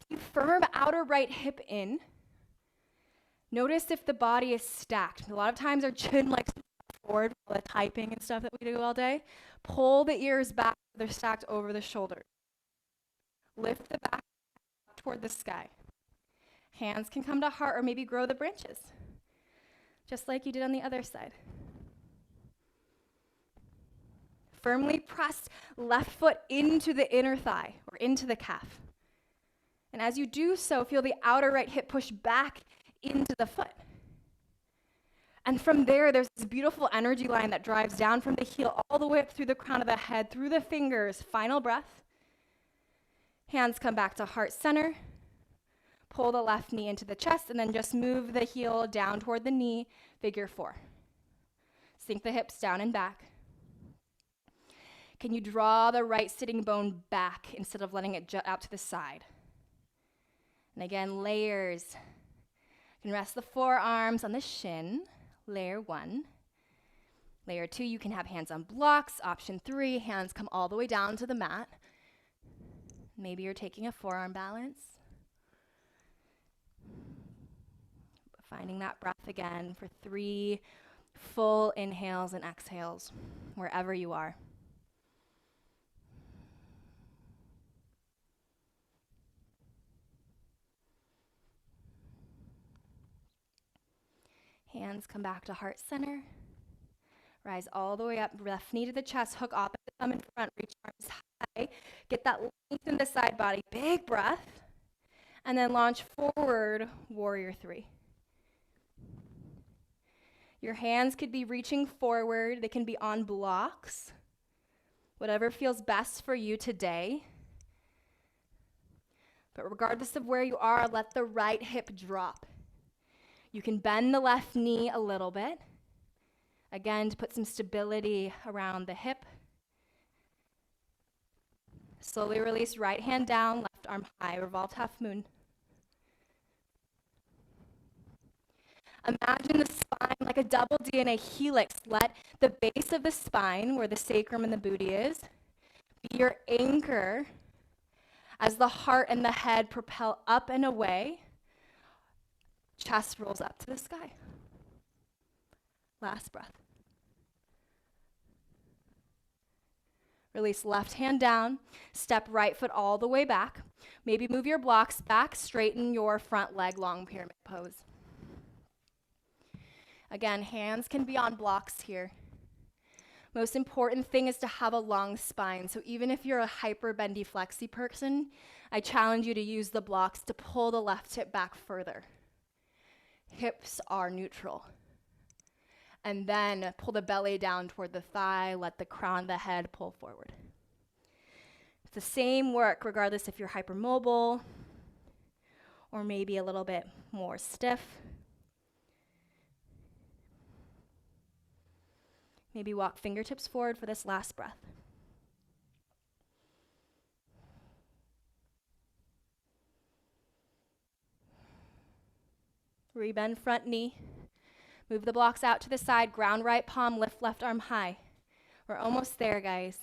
Keep firm outer right hip in. Notice if the body is stacked. A lot of times our chin likes to go forward for the typing and stuff that we do all day. Pull the ears back so they're stacked over the shoulders. Lift the back toward the sky. Hands can come to heart or maybe grow the branches, just like you did on the other side. Firmly press left foot into the inner thigh or into the calf. And as you do so, feel the outer right hip push back into the foot. And from there, there's this beautiful energy line that drives down from the heel all the way up through the crown of the head, through the fingers. Final breath. Hands come back to heart center. Pull the left knee into the chest, and then just move the heel down toward the knee, figure 4. Sink the hips down and back. Can you draw the right sitting bone back instead of letting it jut out to the side? And again, layers. You can rest the forearms on the shin, layer 1. Layer 2, you can have hands on blocks. Option 3, hands come all the way down to the mat. Maybe you're taking a forearm balance. Finding that breath again for 3 full inhales and exhales, wherever you are. Hands come back to heart center. Rise all the way up, left knee to the chest, hook opposite thumb in front, reach arms high. Get that length in the side body, big breath. And then launch forward, warrior 3. Your hands could be reaching forward. They can be on blocks. Whatever feels best for you today. But regardless of where you are, let the right hip drop. You can bend the left knee a little bit. Again, to put some stability around the hip. Slowly release right hand down, left arm high, revolved half moon. Imagine the spine like a double DNA helix. Let the base of the spine, where the sacrum and the booty is, be your anchor as the heart and the head propel up and away. Chest rolls up to the sky. Last breath. Release left hand down. Step right foot all the way back. Maybe move your blocks back. Straighten your front leg, long pyramid pose. Again, hands can be on blocks here. Most important thing is to have a long spine. So even if you're a hyper bendy flexy person, I challenge you to use the blocks to pull the left hip back further. Hips are neutral. And then pull the belly down toward the thigh, let the crown of the head pull forward. It's the same work regardless if you're hypermobile or maybe a little bit more stiff. Maybe walk fingertips forward for this last breath. Rebend front knee. Move the blocks out to the side. Ground right palm, lift left arm high. We're almost there, guys.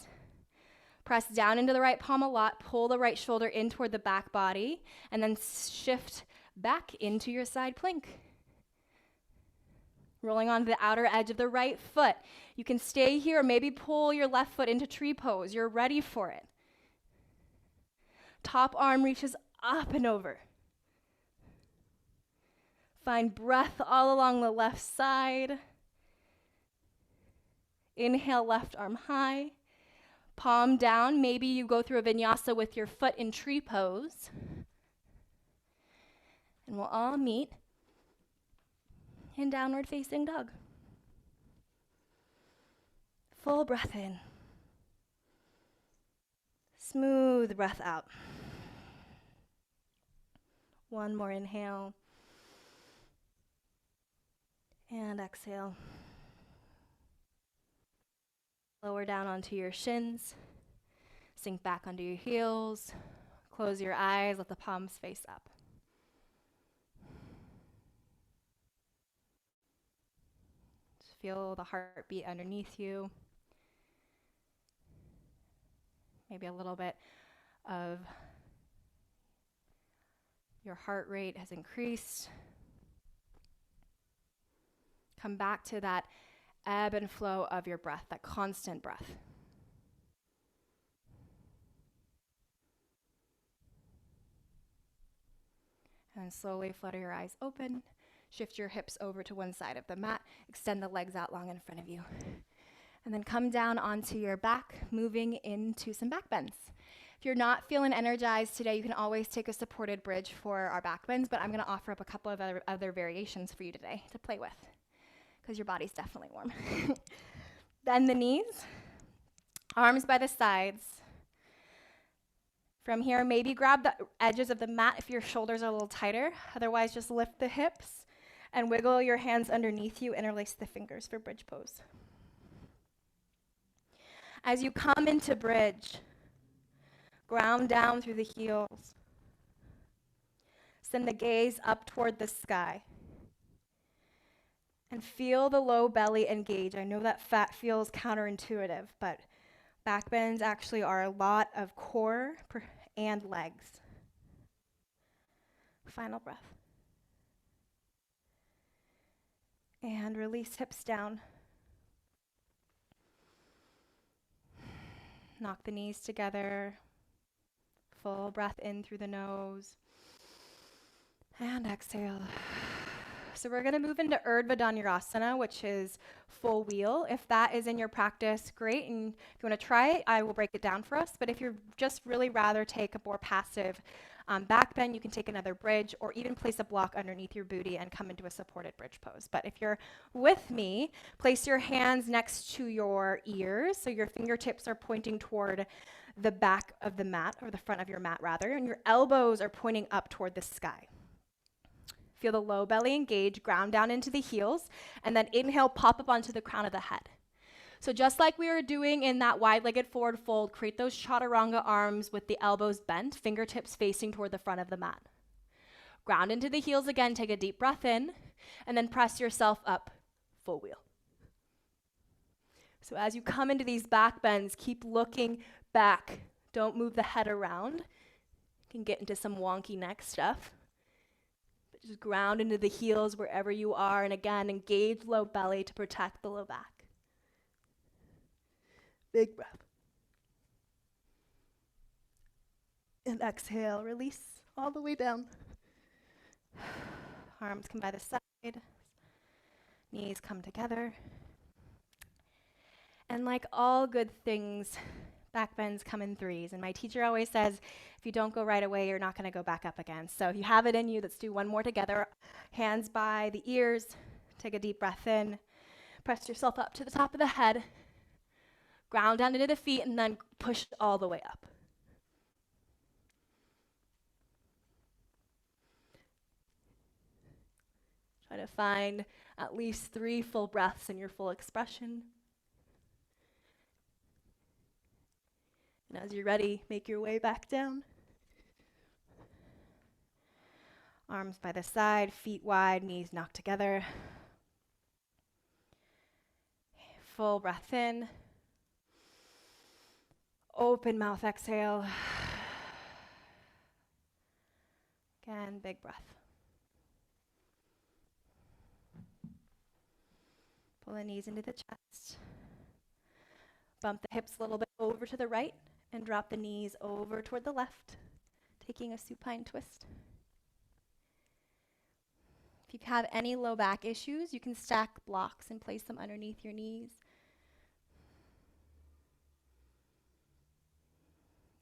Press down into the right palm a lot. Pull the right shoulder in toward the back body. And then shift back into your side plank. Rolling onto the outer edge of the right foot. You can stay here or maybe pull your left foot into tree pose. You're ready for it. Top arm reaches up and over. Find breath all along the left side. Inhale, left arm high. Palm down. Maybe you go through a vinyasa with your foot in tree pose. And we'll all meet in downward facing dog. Full breath in. Smooth breath out. One more inhale. And exhale. Lower down onto your shins. Sink back onto your heels. Close your eyes, let the palms face up. Just feel the heartbeat underneath you. Maybe a little bit of your heart rate has increased. Come back to that ebb and flow of your breath, that constant breath. And slowly flutter your eyes open. Shift your hips over to one side of the mat. Extend the legs out long in front of you. And then come down onto your back, moving into some back bends. If you're not feeling energized today, you can always take a supported bridge for our back bends, but I'm going to offer up a couple of other variations for you today to play with, because your body's definitely warm. Bend the knees, arms by the sides. From here, maybe grab the edges of the mat if your shoulders are a little tighter. Otherwise, just lift the hips and wiggle your hands underneath you. Interlace the fingers for bridge pose. As you come into bridge, ground down through the heels. Send the gaze up toward the sky. And feel the low belly engage. I know that fat feels counterintuitive, but back bends actually are a lot of core and legs. Final breath. And release hips down. Knock the knees together. Full breath in through the nose. And exhale. So we're going to move into Urdhva Dhanurasana, which is full wheel. If that is in your practice, great. And if you want to try it, I will break it down for us. But if you're just really rather take a more passive back bend, you can take another bridge or even place a block underneath your booty and come into a supported bridge pose. But if you're with me, place your hands next to your ears. So your fingertips are pointing toward the back of the mat, or the front of your mat rather, and your elbows are pointing up toward the sky. Feel the low belly engage, ground down into the heels, and then inhale, pop up onto the crown of the head. So just like we were doing in that wide-legged forward fold, create those chaturanga arms with the elbows bent, fingertips facing toward the front of the mat. Ground into the heels again, take a deep breath in, and then press yourself up, full wheel. So as you come into these back bends, keep looking back. Don't move the head around. You can get into some wonky neck stuff. Just ground into the heels wherever you are, and again, engage low belly to protect the low back. Big breath. And exhale, release all the way down. Arms come by the side, knees come together. And like all good things, back bends come in threes. And my teacher always says, if you don't go right away, you're not going to go back up again. So if you have it in you, let's do one more together. Hands by the ears. Take a deep breath in. Press yourself up to the top of the head. Ground down into the feet and then push all the way up. Try to find at least 3 full breaths in your full expression. And as you're ready, make your way back down. Arms by the side, feet wide, knees knocked together. Full breath in. Open mouth, exhale. Again, big breath. Pull the knees into the chest. Bump the hips a little bit over to the right and drop the knees over toward the left, taking a supine twist. If you have any low back issues, you can stack blocks and place them underneath your knees.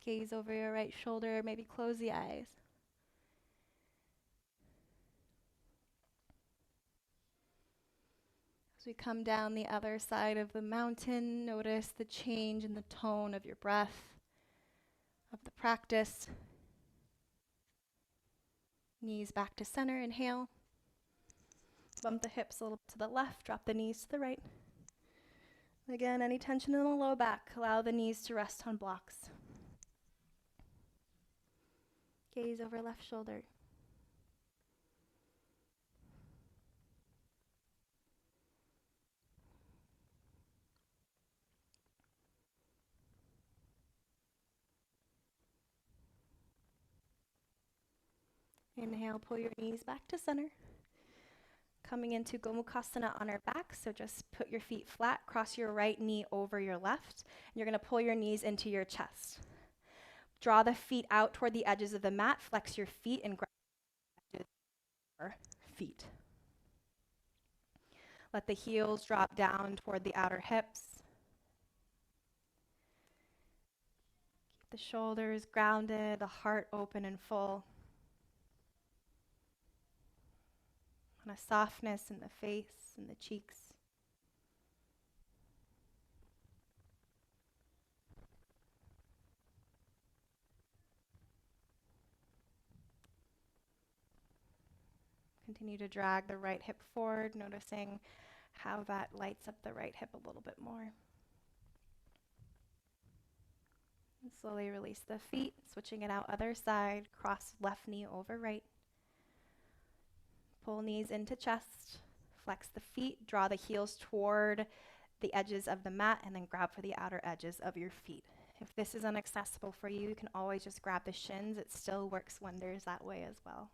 Gaze over your right shoulder, maybe close the eyes. As we come down the other side of the mountain, notice the change in the tone of your breath, of the practice. Knees back to center, inhale. Bump the hips a little to the left, drop the knees to the right. Again, any tension in the low back, allow the knees to rest on blocks. Gaze over left shoulder. Inhale, pull your knees back to center. Coming into gomukasana on our back, so just put your feet flat, cross your right knee over your left, and you're going to pull your knees into your chest. Draw the feet out toward the edges of the mat, flex your feet, and grab your feet. Let the heels drop down toward the outer hips. Keep the shoulders grounded, the heart open and full. And a softness in the face and the cheeks. Continue to drag the right hip forward, noticing how that lights up the right hip a little bit more. And slowly release the feet, switching it out other side, cross left knee over right. Pull knees into chest, flex the feet, draw the heels toward the edges of the mat, and then grab for the outer edges of your feet. If this is inaccessible for you, you can always just grab the shins. It still works wonders that way as well.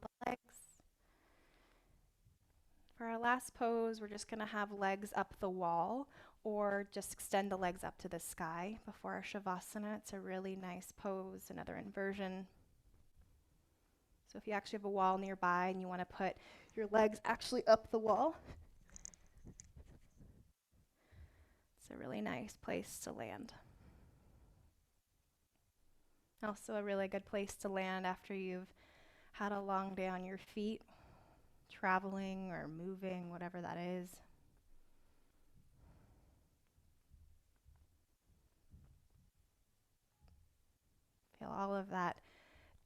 The legs. For our last pose, we're just going to have legs up the wall or just extend the legs up to the sky before our shavasana. It's a really nice pose, another inversion. So if you actually have a wall nearby and you want to put your legs actually up the wall, it's a really nice place to land. Also a really good place to land after you've had a long day on your feet, traveling or moving, whatever that is. Feel all of that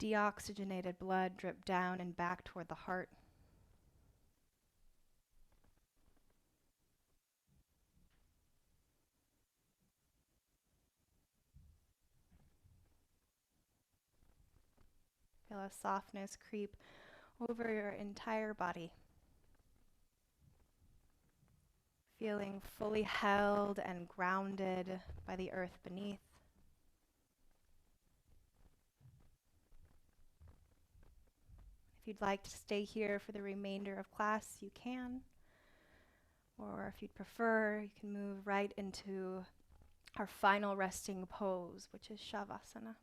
deoxygenated blood drip down and back toward the heart. Feel a softness creep over your entire body. Feeling fully held and grounded by the earth beneath. If you'd like to stay here for the remainder of class, you can. Or if you'd prefer, you can move right into our final resting pose, which is shavasana.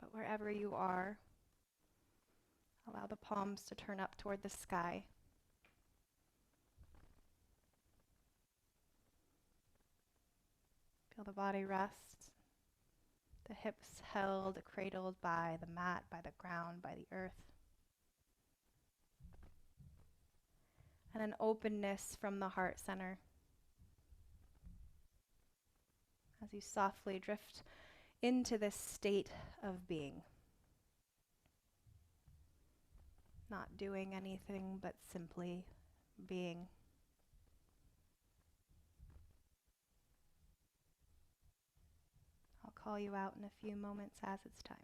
But wherever you are, allow the palms to turn up toward the sky. Feel the body rest, the hips held, cradled by the mat, by the ground, by the earth. And an openness from the heart center as you softly drift into this state of being. Not doing anything, but simply being. I'll call you out in a few moments as it's time.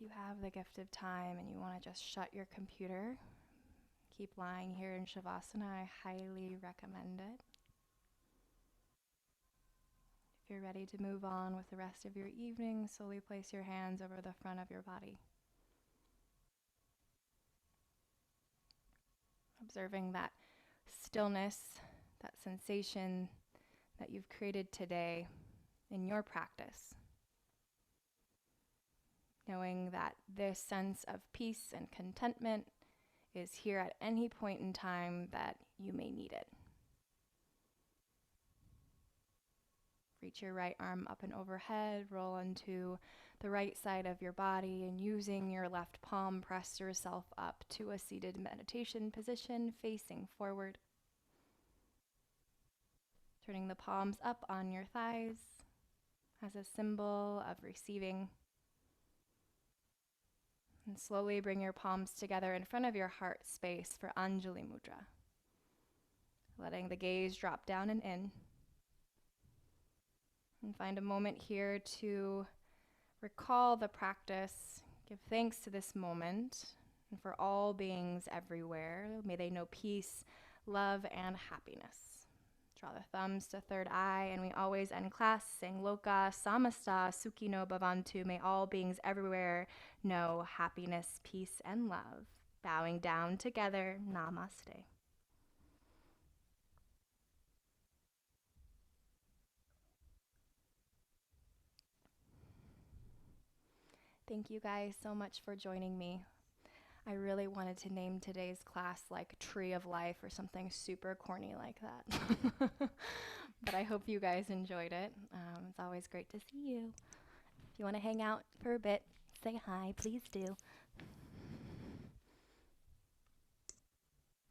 If you have the gift of time and you want to just shut your computer, keep lying here in shavasana, I highly recommend it. If you're ready to move on with the rest of your evening, slowly place your hands over the front of your body. Observing that stillness, that sensation that you've created today in your practice. Knowing that this sense of peace and contentment is here at any point in time that you may need it. Reach your right arm up and overhead, roll onto the right side of your body, and using your left palm, press yourself up to a seated meditation position facing forward. Turning the palms up on your thighs as a symbol of receiving. And slowly bring your palms together in front of your heart space for Anjali Mudra. Letting the gaze drop down and in. And find a moment here to recall the practice, give thanks to this moment, and for all beings everywhere. May they know peace, love, and happiness. Draw the thumbs to third eye, and we always end class saying Loka Samasta Sukhino Bhavantu. May all beings everywhere know happiness, peace, and love. Bowing down together, Namaste. Thank you guys so much for joining me. I really wanted to name today's class like Tree of Life or something super corny like that. But I hope you guys enjoyed it. It's always great to see you. If you want to hang out for a bit, say hi, please do.